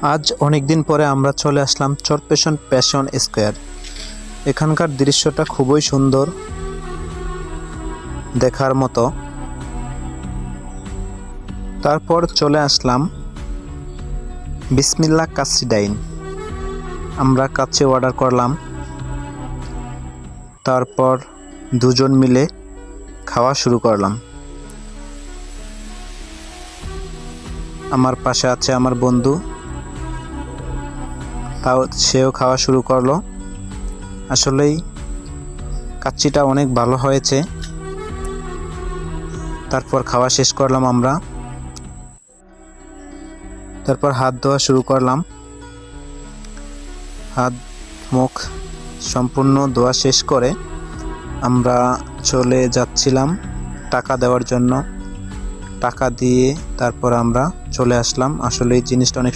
আজ অনেক দিন পরে আমরা চলে আসলাম চরপেশন প্যাশন স্কোয়ার। এখানকার দৃশ্যটা খুবই সুন্দর, দেখার মতো। তারপর চলে আসলাম বিসমিল্লাহ কাচ্চি ডাইন। আমরা কাচ্চি অর্ডার করলাম, তারপর দুজন মিলে খাওয়া শুরু করলাম। আমার পাশে আছে আমার বন্ধু, সেও খাওয়া শুরু করলো। আসলেই কাচ্চিটা অনেক ভালো হয়েছে। তারপর খাওয়া শেষ করলাম আমরা। তারপর হাত ধোয়া শুরু করলাম। হাত মুখ সম্পূর্ণ ধোয়া শেষ করে আমরা চলে যাচ্ছিলাম টাকা দেওয়ার জন্য। টাকা দিয়ে তারপর আমরা চলে আসলাম। আসলে এই জিনিসটা অনেক